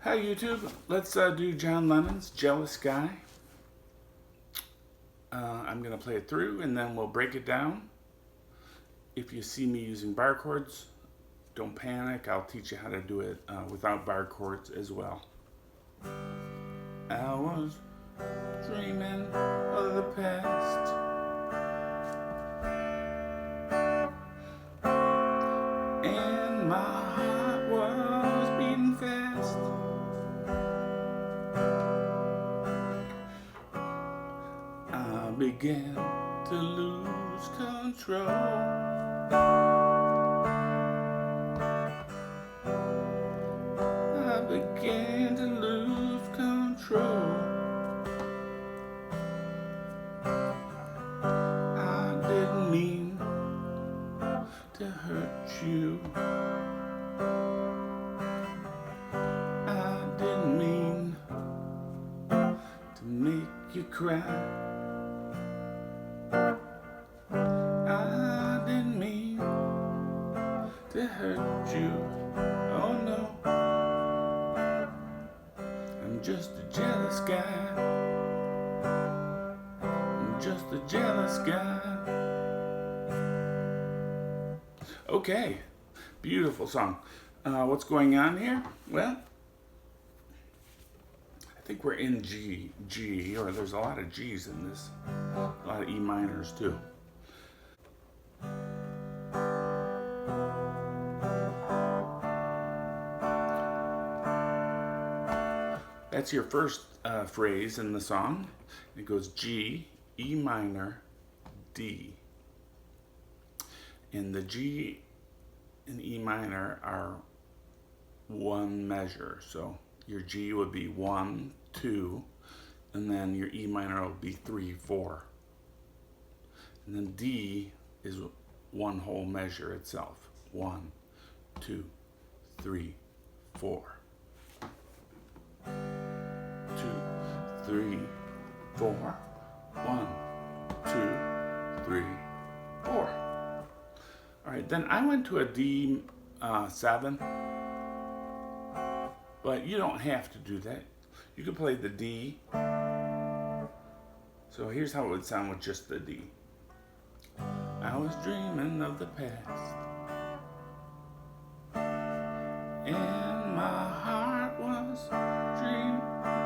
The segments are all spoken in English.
Hi YouTube, let's do John Lennon's Jealous Guy. I'm going to play it through and then we'll break it down. If you see me using bar chords, don't panic, I'll teach you how to do it without bar chords as well. I was dreaming of the past, and my heart was beating fast. I began to lose control. I began to lose control. I didn't mean to hurt you. I didn't mean to make you cry. I didn't mean to hurt you. Oh no, I'm just a jealous guy. I'm just a jealous guy. Okay, beautiful song. What's going on here? Well, I think we're in G, or there's a lot of G's in this. A lot of E minors too. That's your first phrase in the song. It goes G, E minor, D. And the G and E minor are one measure. So your G would be 1, 2, and then your E minor will be 3, 4. And then D is one whole measure itself. 1, 2, 3, 4. 2, 3, 4. 1, 2, 3, 4. All right, then I went to a D7, but you don't have to do that. You can play the D. So here's how it would sound with just the D. I was dreaming of the past, and my heart was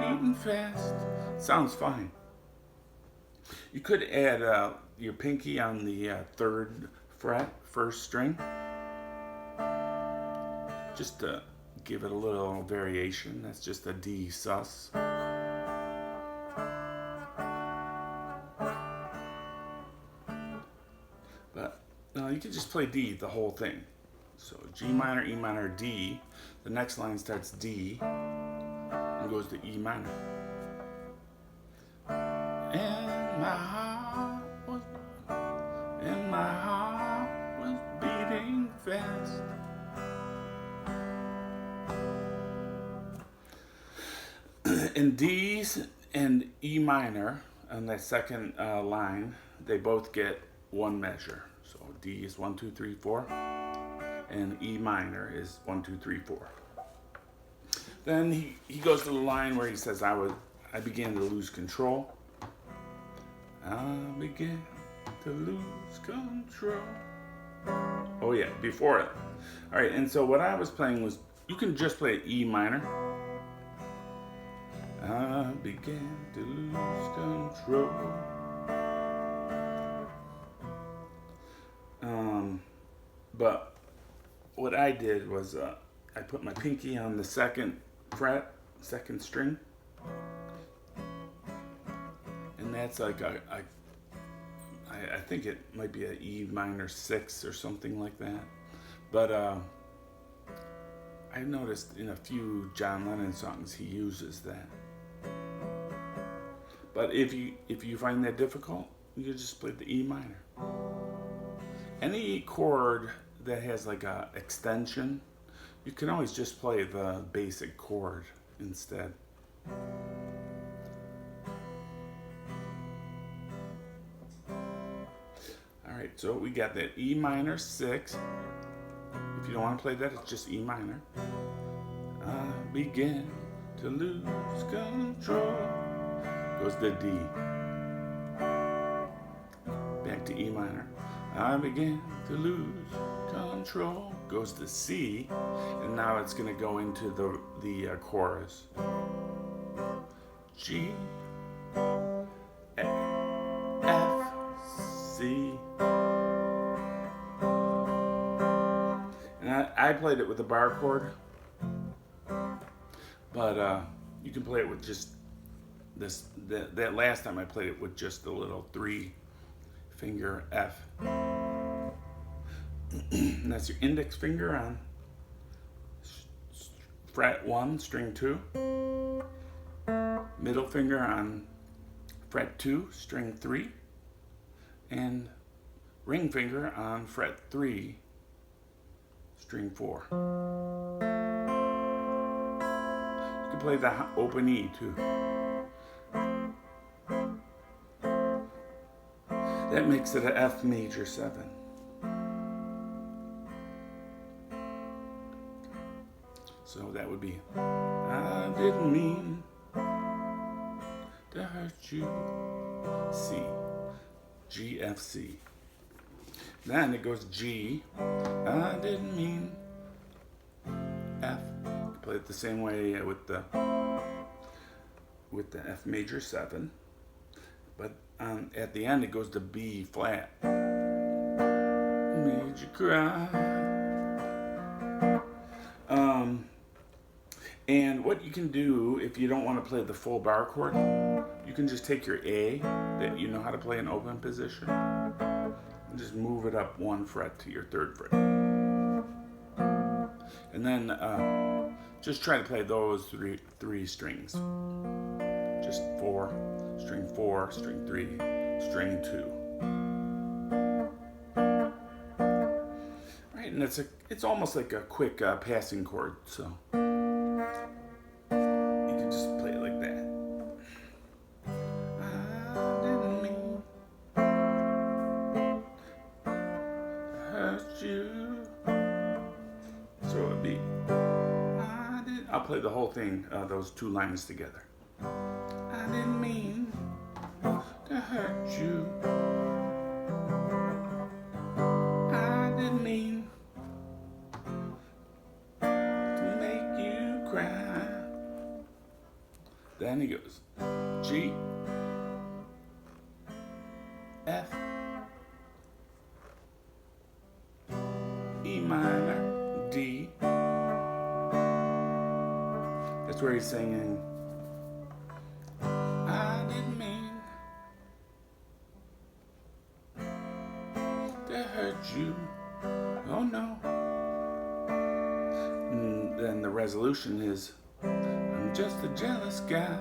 beating fast. Sounds fine. You could add your pinky on the 3rd fret, 1st string, just to give it a little variation. That's just a D sus. But you can just play D the whole thing. So G minor, E minor, D. The next line starts D and goes to E minor. And my heart was beating fast. And D's and E minor on that second line, they both get one measure. So D is 1, 2, 3, 4, and E minor is 1, 2, 3, 4. Then he goes to the line where he says, I began to lose control. I began to lose control. Oh yeah, before it. All right, and so what I was playing was, you can just play E minor. I began to lose control. But what I did was I put my pinky on the 2nd fret, 2nd string, and that's like I think it might be an E minor 6 or something like that. But I noticed in a few John Lennon songs he uses that. But if you find that difficult, you can just play the E minor. Any chord that has like a extension, you can always just play the basic chord instead. Alright, so we got that E minor 6. If you don't want to play that, it's just E minor. I began to lose control. Goes to D. Back to E minor. I began to lose control. Goes to C, and now it's going to go into the chorus. G, F, C. And I played it with the bar chord, but you can play it with just this. That last time I played it with just the little 3-finger F. And that's your index finger on fret 1, string 2. Middle finger on fret 2, string 3. And ring finger on fret 3, string 4. You can play the open E too. That makes it an F major 7. So that would be, I didn't mean to hurt you. C, G, F, C. Then it goes G, I didn't mean F. Play it the same way with the F major 7, but at the end it goes to B flat. Made you cry. And what you can do if you don't want to play the full bar chord, you can just take your A that you know how to play in open position and just move it up 1 fret to your 3rd fret. And then just try to play those three strings. Just 4, string 4, string 3, string 2. Right, and it's almost like a quick passing chord, so you can just play it like that. I didn't mean to hurt you. So it'd be, I'll play the whole thing, those 2 lines together. I didn't mean to hurt you. I didn't mean to make you cry. Then he goes G, F, E minor, D. That's where he's singing, I didn't mean to hurt you. Oh no. And then the resolution is, I'm just a jealous guy.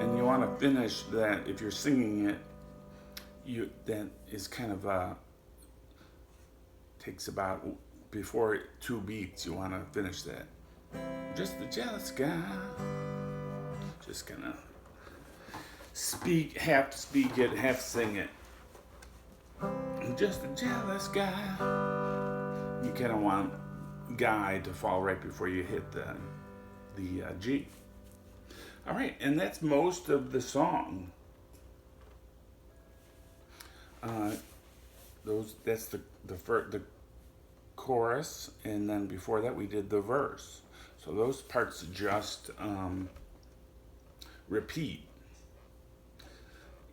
And you want to finish that, if you're singing it, that is kind of takes about, before 2 beats, you want to finish that. Just a jealous guy. Just gonna half speak it, half sing it. I'm just a jealous guy. You kind of want guy to fall right before you hit the G. All right, and that's most of the song. That's the chorus, and then before that we did the verse. So those parts just repeat.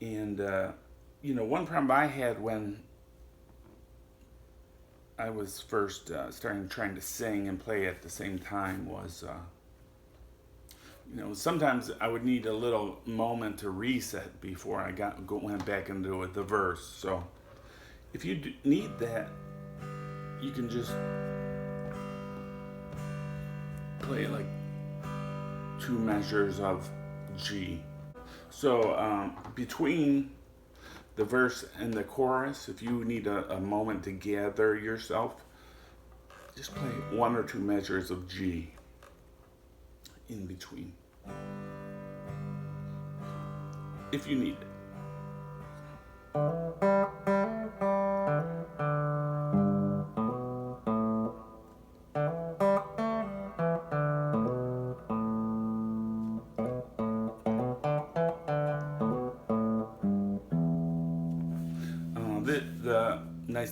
And one problem I had when I was first trying to sing and play at the same time was, sometimes I would need a little moment to reset before I went back into the verse. So if you need that, you can just play like 2 measures of G. So between the verse and the chorus, if you need a moment to gather yourself, just play 1 or 2 measures of G in between, if you need it.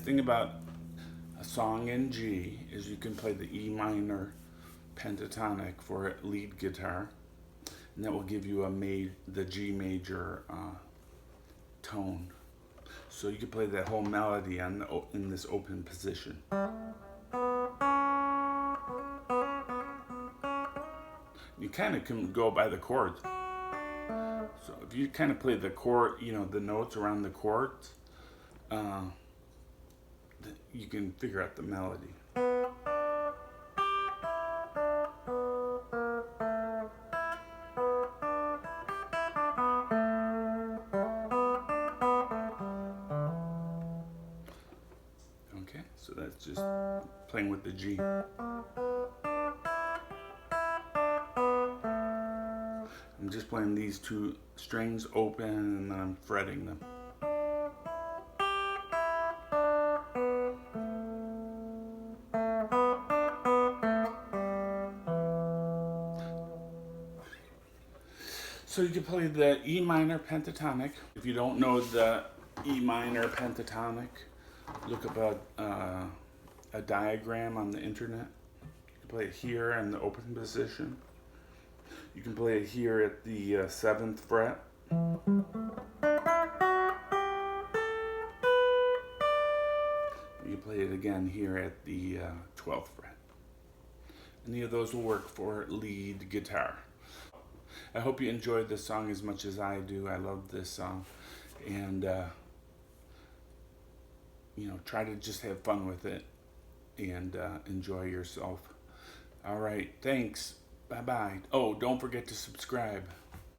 thing about a song in G is you can play the E minor pentatonic for lead guitar, and that will give you the G major tone. So you can play that whole melody in this open position. You kind of can go by the chords. So if you kind of play the chord, the notes around the chords, you can figure out the melody. Okay, so that's just playing with the G. I'm just playing these two strings open and then I'm fretting them. So you can play the E minor pentatonic. If you don't know the E minor pentatonic, look up a diagram on the internet. You can play it here in the open position. You can play it here at the 7th fret. You can play it again here at the 12th fret. Any of those will work for lead guitar. I hope you enjoyed this song as much as I do. I love this song. And, try to just have fun with it and enjoy yourself. All right, thanks. Bye-bye. Oh, don't forget to subscribe.